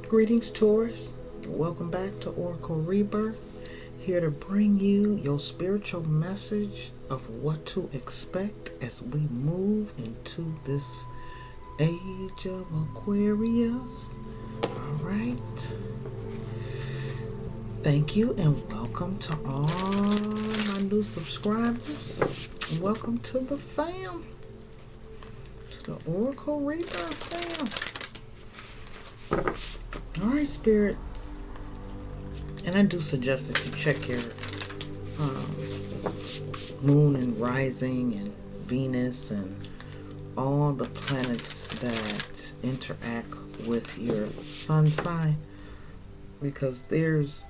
Greetings, Taurus. Welcome back to Oracle Rebirth. Here to bring you your spiritual message of what to expect as we move into this age of Aquarius. All right. Thank you and welcome to all my new subscribers. Welcome to the fam. To the Oracle Rebirth fam. All right, Spirit. And I do suggest that you check your moon and rising and Venus and all the planets that interact with your sun sign, because there's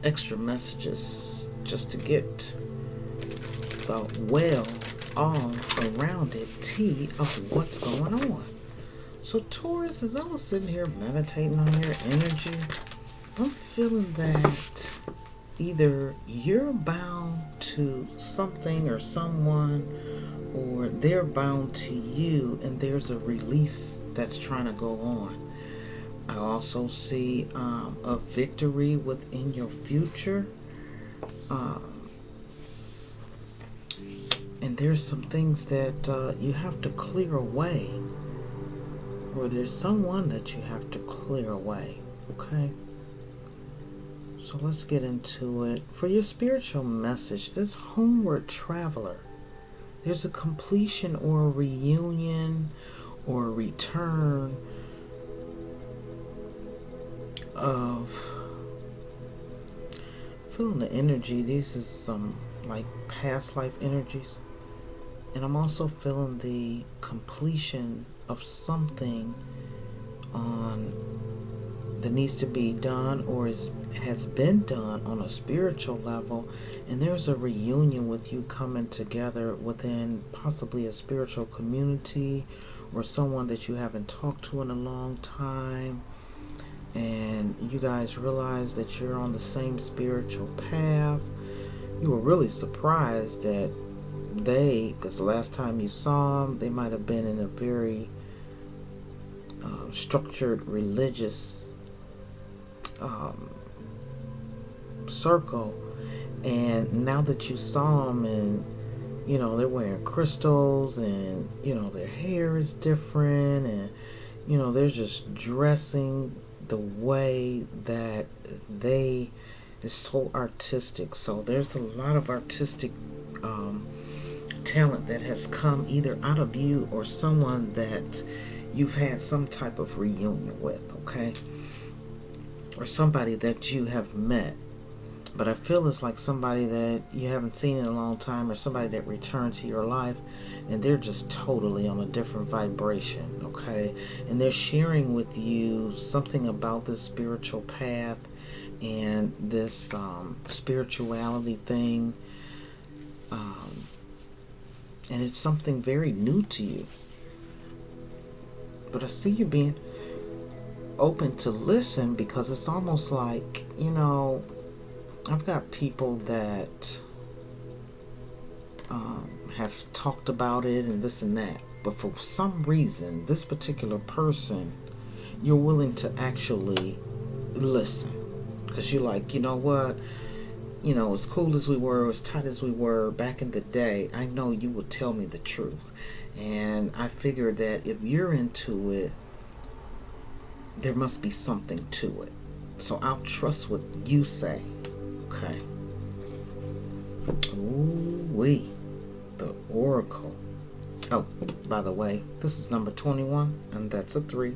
extra messages just to get the well all around it tea of what's going on. So Taurus, as I was sitting here meditating on your energy, I'm feeling that either you're bound to something or someone, or they're bound to you, and there's a release that's trying to go on. I also see a victory within your future. And there's some things that you have to clear away. Or there's someone that you have to clear away. Okay? So let's get into it. For your spiritual message, this homeward traveler, there's a completion or a reunion or a return of, feeling the energy. These is some like past life energies. And I'm also feeling the completion of something that needs to be done or has been done on a spiritual level, and there's a reunion with you coming together within possibly a spiritual community or someone that you haven't talked to in a long time, and you guys realize that you're on the same spiritual path. You were really surprised that because the last time you saw them, they might have been in a very structured religious circle, and now that you saw them, and they're wearing crystals, and their hair is different, and they're just dressing the way that is so artistic. So there's a lot of artistic talent that has come either out of you or someone that you've had some type of reunion with, okay? Or somebody that you have met. But I feel it's like somebody that you haven't seen in a long time, or somebody that returned to your life, and they're just totally on a different vibration, okay? And they're sharing with you something about this spiritual path and this spirituality thing. And it's something very new to you. But I see you being open to listen, because it's almost like, I've got people that have talked about it and this and that. But for some reason, this particular person, you're willing to actually listen. Because you're like, you know what? As cool as we were, as tight as we were back in the day, I know you would tell me the truth. And I figured that if you're into it, there must be something to it. So I'll trust what you say. Okay. Ooh-wee. The Oracle. Oh, by the way, this is number 21, and that's a 3.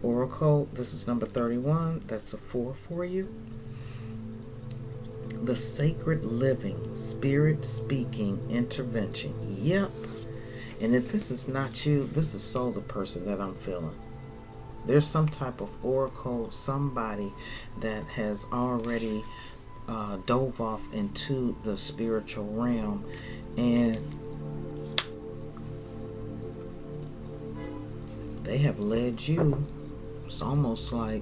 Oracle, this is number 31. That's a 4 for you. The sacred living, spirit speaking intervention. Yep. And if this is not you, this is so the person that I'm feeling. There's some type of oracle, somebody that has already dove off into the spiritual realm, and they have led you, it's almost like,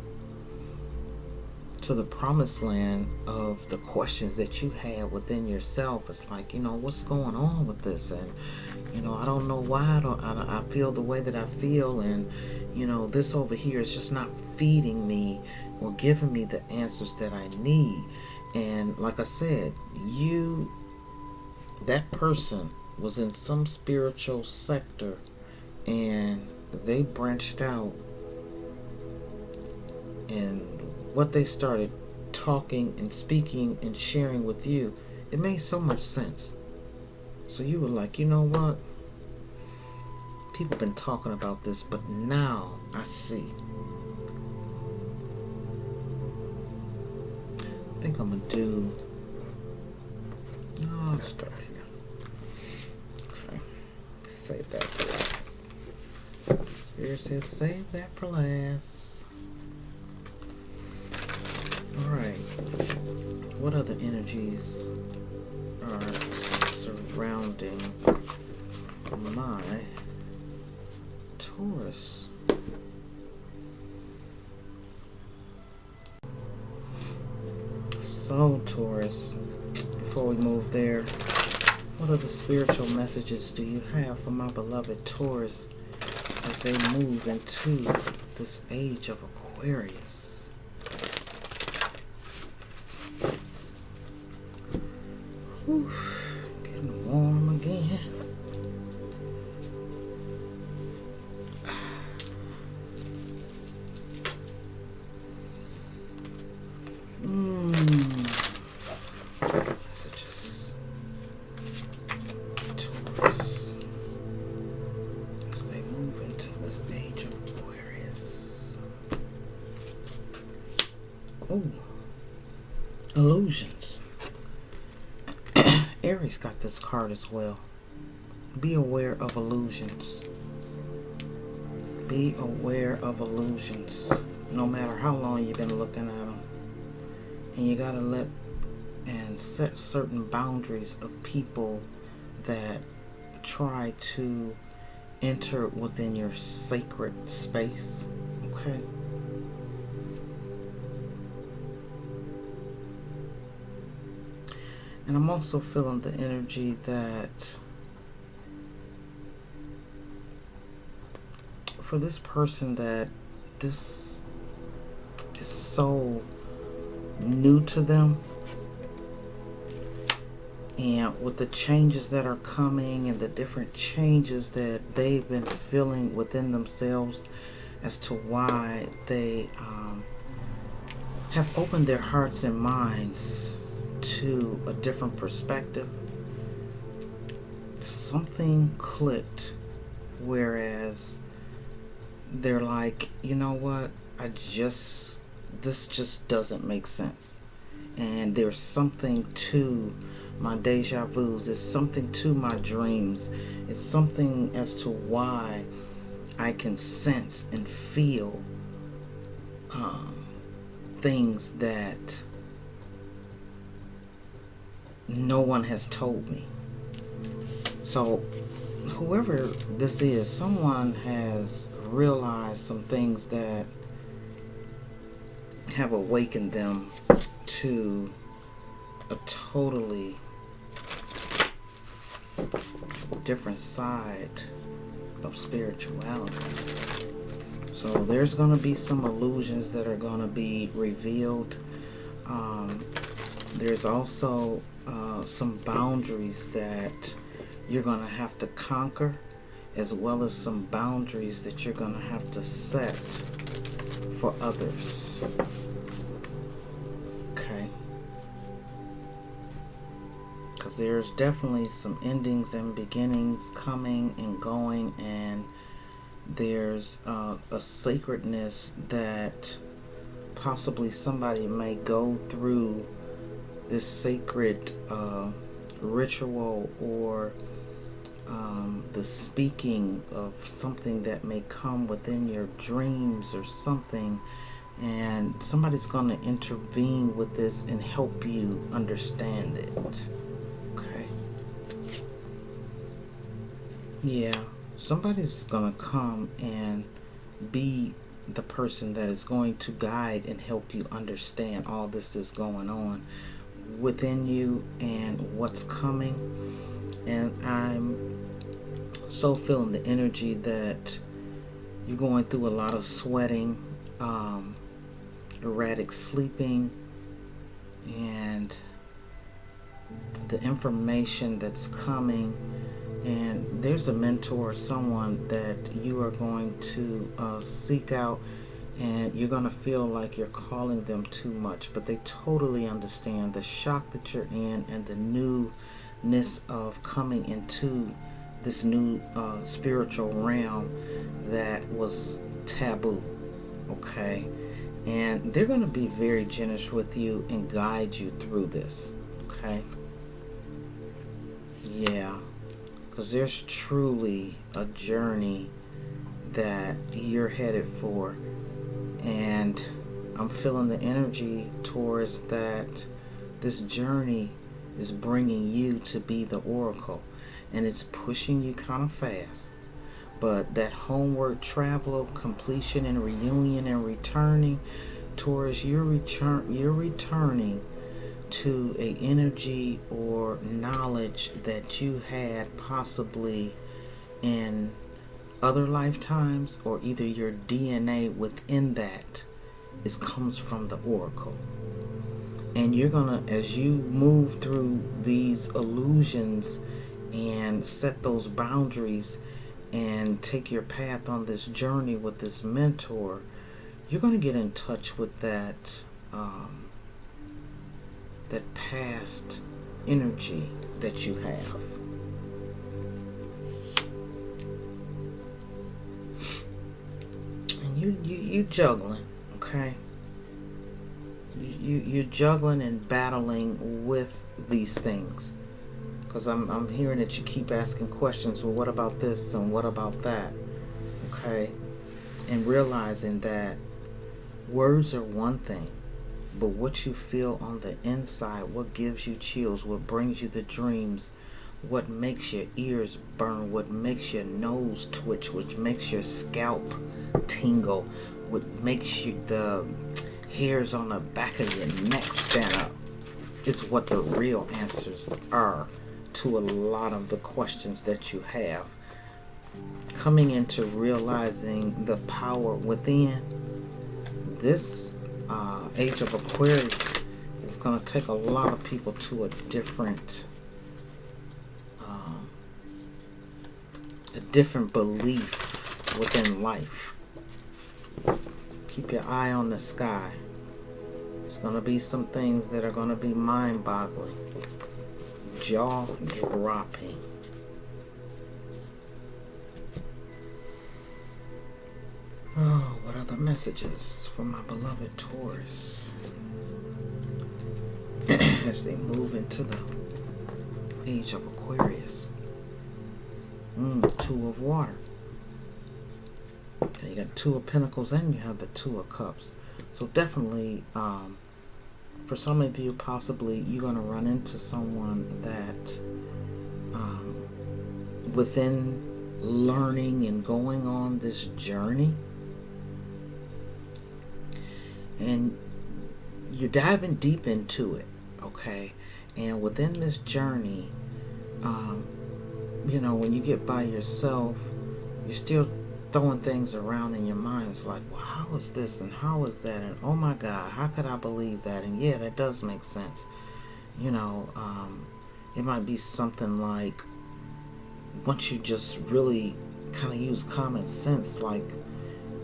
to the promised land of the questions that you had within yourself. It's like, what's going on with this? And, I don't know why I feel the way that I feel. And, this over here is just not feeding me or giving me the answers that I need. And like I said, that person was in some spiritual sector and they branched out, and what they started talking and speaking and sharing with you, it made so much sense. So you were like, you know what? People have been talking about this, but now I see. I think I'm going to do... No, I'll start here. Okay. Save that for last. Spirit says save that for last. Alright. What other energies are surrounding my Taurus? So, Taurus, before we move there, what other spiritual messages do you have for my beloved Taurus as they move into this age of Aquarius? Whew, getting warm again. Messages. Taurus. As they move into this age of Aquarius. Oh. Illusions. Aries got this card as well. Be aware of illusions. Be aware of illusions. No matter how long you've been looking at them. And you gotta let and set certain boundaries of people that try to enter within your sacred space. Okay? And I'm also feeling the energy that for this person that this is so new to them, and with the changes that are coming and the different changes that they've been feeling within themselves as to why they have opened their hearts and minds to a different perspective, something clicked, whereas they're like, you know what, this just doesn't make sense. And there's something to my deja vus. It's something to my dreams. It's something as to why I can sense and feel things that no one has told me. So whoever this is, someone has realized some things that have awakened them to a totally different side of spirituality. So there's going to be some illusions that are going to be revealed. There's also some boundaries that you're going to have to conquer, as well as some boundaries that you're going to have to set for others. Okay? Because there's definitely some endings and beginnings coming and going, and there's a sacredness that possibly somebody may go through this sacred ritual, or the speaking of something that may come within your dreams or something, and somebody's going to intervene with this and help you understand it. Okay? Yeah, somebody's going to come and be the person that is going to guide and help you understand all this that's going on within you and what's coming. And I'm so feeling the energy that You're going through a lot of sweating, erratic sleeping, and the information that's coming. And there's a mentor, someone that you are going to seek out, and you're going to feel like you're calling them too much, but they totally understand the shock that you're in and the newness of coming into this new spiritual realm that was taboo. Okay? And they're going to be very generous with you and guide you through this. Okay? Yeah. Because there's truly a journey that you're headed for. And I'm feeling the energy towards that. This journey is bringing you to be the oracle. And it's pushing you kind of fast. But that homeward travel of completion and reunion and returning, Taurus, you're returning to a energy or knowledge that you had possibly in other lifetimes, or either your DNA within that comes from the oracle. And you're gonna, as you move through these illusions and set those boundaries and take your path on this journey with this mentor, you're gonna get in touch with that that past energy that you have. And you juggling, okay? You're juggling and battling with these things. Because I'm hearing that you keep asking questions. Well, what about this and what about that? Okay? And realizing that words are one thing, but what you feel on the inside, what gives you chills, what brings you the dreams, what makes your ears burn, what makes your nose twitch, what makes your scalp tingle, what makes you the hairs on the back of your neck stand up, is what the real answers are to a lot of the questions that you have. Coming into realizing the power within, this age of Aquarius is going to take a lot of people to a different belief within life. Keep your eye on the sky. There's going to be some things that are going to be mind-boggling, jaw-dropping. Oh, what other messages for my beloved Taurus as they move into the age of Aquarius? Two of water. Okay, you got Two of Pentacles and you have the Two of Cups. So definitely, for some of you, possibly you're going to run into someone that within learning and going on this journey, and you're diving deep into it, okay? And within this journey, you know, when you get by yourself, you're still throwing things around in your mind. It's like, well, how is this and how is that? And oh my God, how could I believe that? And yeah, that does make sense. You know, it might be something like, once you just really kind of use common sense, like,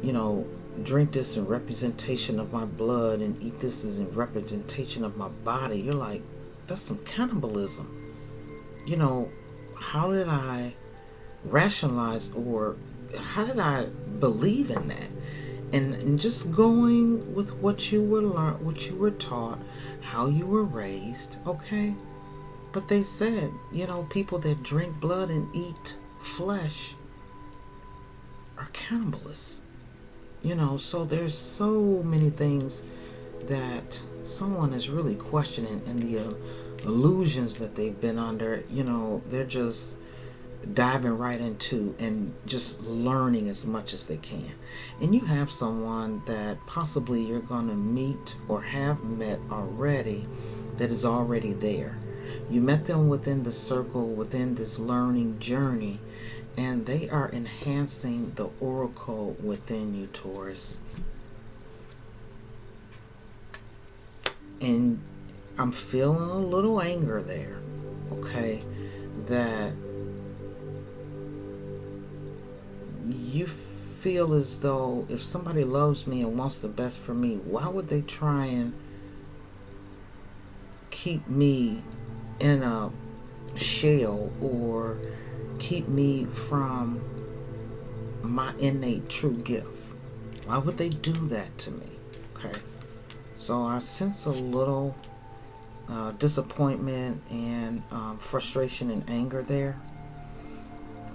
you know, drink this in representation of my blood and eat this as in representation of my body. You're like, that's some cannibalism. You know, how did I rationalize, or how did I believe in that? And just going with what you were learned, what you were taught, how you were raised, okay? But they said, you know, people that drink blood and eat flesh are cannibalists. You know, so there's so many things that someone is really questioning, and the illusions that they've been under, you know, they're just diving right into and just learning as much as they can. And you have someone that possibly you're going to meet or have met already that is already there. You met them within the circle, within this learning journey, And they are enhancing the oracle within you, Taurus. And I'm feeling a little anger there, okay? That you feel as though if somebody loves me and wants the best for me, why would they try and keep me in a shell or keep me from my innate true gift? Why would they do that to me? Okay. So I sense a little disappointment and frustration and anger there.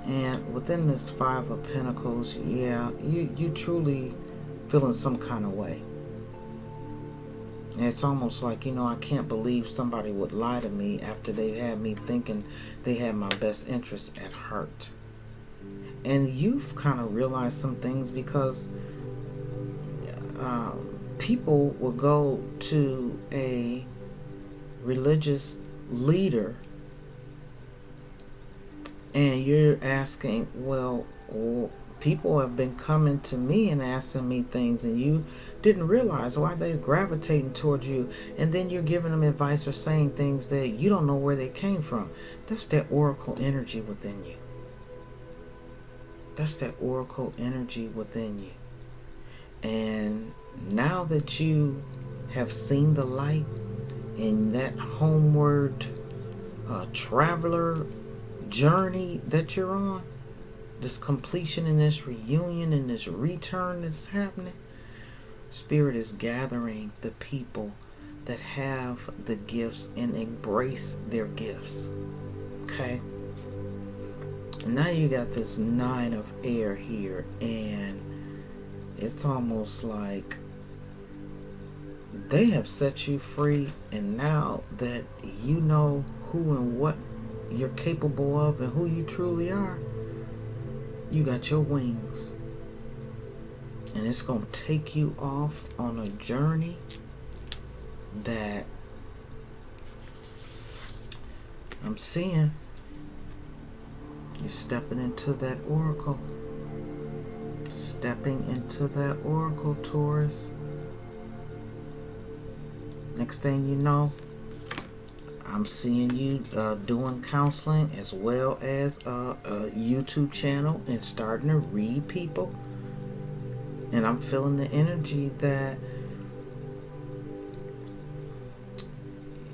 And within this Five of Pentacles, yeah, you truly feeling some kind of way. And it's almost like, I can't believe somebody would lie to me after they had me thinking they had my best interest at heart. And you've kind of realized some things because people will go to a religious leader and you're asking, well, people have been coming to me and asking me things, and you didn't realize why they're gravitating towards you, and then you're giving them advice or saying things that you don't know where they came from. That's that oracle energy within you. That's that oracle energy within you. And now that you have seen the light in that homeward traveler journey that you're on, this completion and this reunion and this return that's happening, Spirit is gathering the people that have the gifts and embrace their gifts. Okay? And now you got this Nine of Air here, and it's almost like they have set you free, and now that you know who and what you're capable of and who you truly are, you got your wings. And it's going to take you off on a journey that I'm seeing. You're stepping into that oracle. Stepping into that oracle, Taurus. Next thing you know, I'm seeing you doing counseling as well as a YouTube channel and starting to read people. And I'm feeling the energy that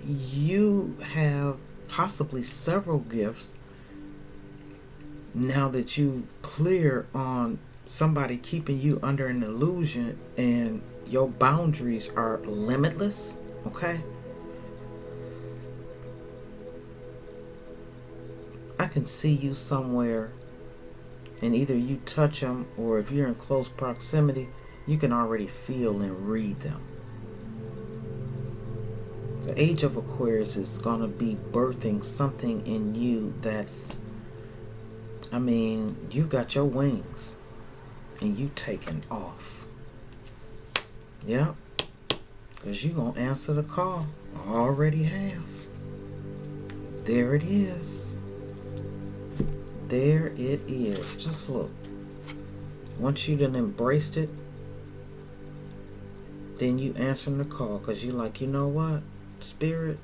you have possibly several gifts now that you clear on somebody keeping you under an illusion and your boundaries are limitless. Okay? I can see you somewhere and either you touch them, or if you're in close proximity, you can already feel and read them. The age of Aquarius is going to be birthing something in you that's, you got your wings and you taking off. Yep. Because you're going to answer the call. I already have. There it is. There it is. Just look. Once you done embraced it, then you answering the call, because you like, you know what, Spirit,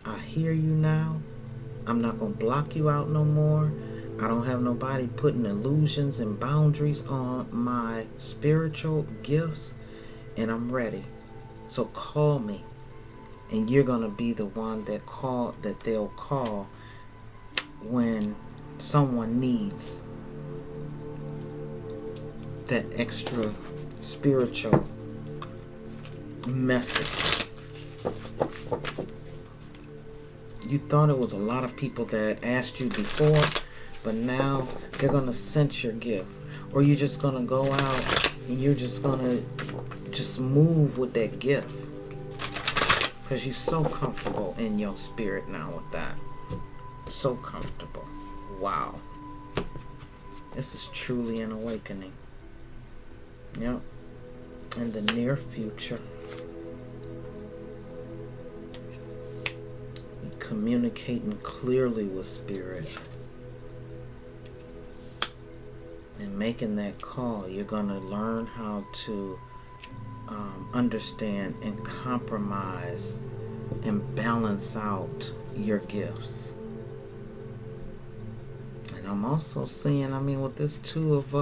I hear you now. I'm not going to block you out no more. I don't have nobody putting illusions and boundaries on my spiritual gifts, and I'm ready. So call me, and you're going to be the one that they'll call when someone needs that extra spiritual message. You thought it was a lot of people that asked you before, but now they're going to sense your gift. Or you're just going to go out and you're just going to just move with that gift, because you're so comfortable in your spirit now with that. So comfortable. Wow. This is truly an awakening. Yep. In the near future. Communicating clearly with Spirit. And making that call, you're going to learn how to understand and compromise and balance out your gifts. And I'm also seeing, with this two of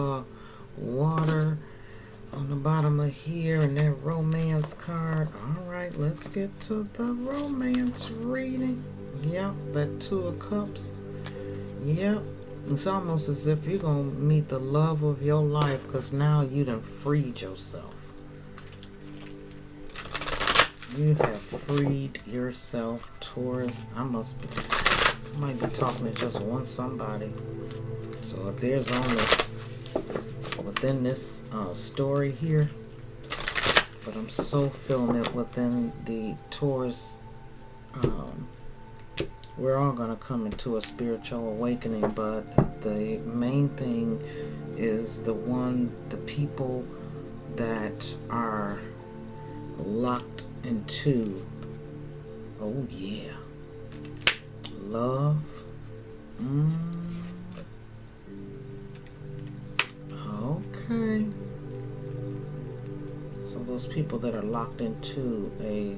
water on the bottom of here and that romance card. All right, let's get to the romance reading. Yep, that two of cups. Yep, it's almost as if you're going to meet the love of your life, because now you done freed yourself. You have freed yourself, Taurus. I might be talking to just one somebody. So if there's only within this story here, but I'm so feeling it within the Taurus. We're all going to come into a spiritual awakening, but the main thing is the people that are locked into, oh yeah, love. Okay. So those people that are locked into a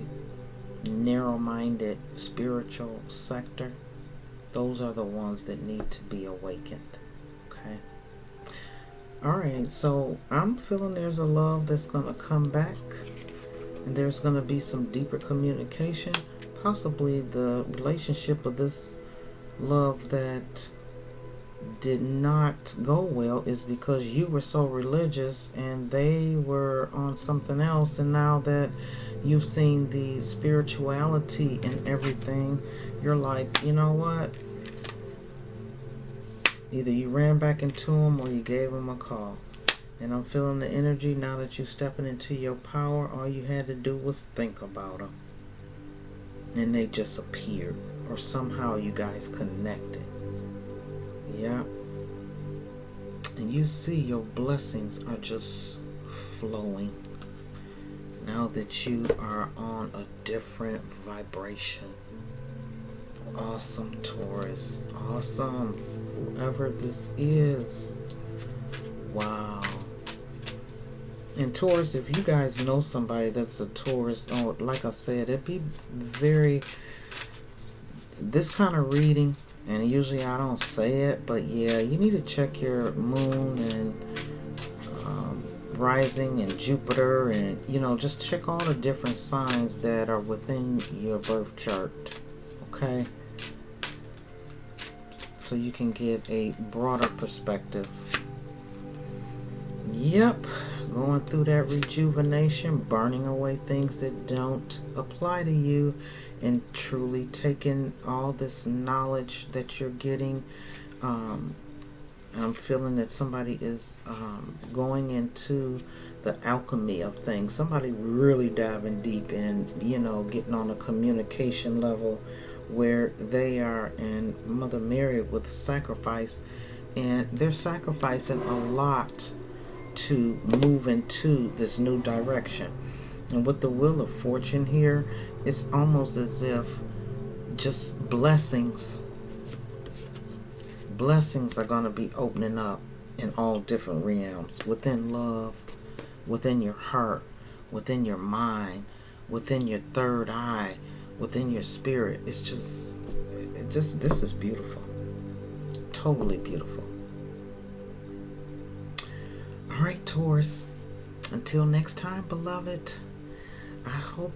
narrow-minded spiritual sector, those are the ones that need to be awakened. Okay. All right, so I'm feeling there's a love that's going to come back, and there's going to be some deeper communication. Possibly the relationship of this love that did not go well is because you were so religious and they were on something else, and now that you've seen the spirituality and everything, you're like, you know what? Either you ran back into them or you gave them a call. And I'm feeling the energy now that you're stepping into your power. All you had to do was think about them, and they just appeared, or somehow you guys connected. Yeah. And you see your blessings are just flowing now that you are on a different vibration. Awesome, Taurus. Awesome. Whoever this is. Wow. And Taurus, if you guys know somebody that's a Taurus, or like I said, it'd be very, this kind of reading, and usually I don't say it, but yeah, you need to check your moon and rising and Jupiter, and just check all the different signs that are within your birth chart. Okay, so you can get a broader perspective. Yep, going through that rejuvenation, burning away things that don't apply to you, and truly taking all this knowledge that you're getting. I'm feeling that somebody is going into the alchemy of things. Somebody really diving deep in, getting on a communication level where they are in Mother Mary with sacrifice, and they're sacrificing a lot to move into this new direction. And with the Wheel of Fortune here, it's almost as if just blessings are going to be opening up in all different realms, within love, within your heart, within your mind, within your third eye, within your spirit. This is beautiful. Totally beautiful. All right, Taurus. Until next time, beloved, I hope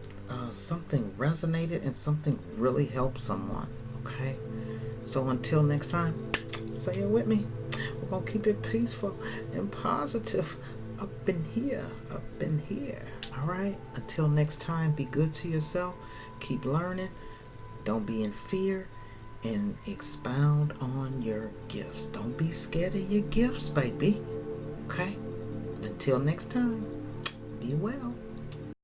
something resonated and something really helped someone. Okay? So until next time, say it with me. We're going to keep it peaceful and positive up in here. All right? Until next time, be good to yourself. Keep learning. Don't be in fear. And expound on your gifts. Don't be scared of your gifts, baby. Okay? Until next time, be well.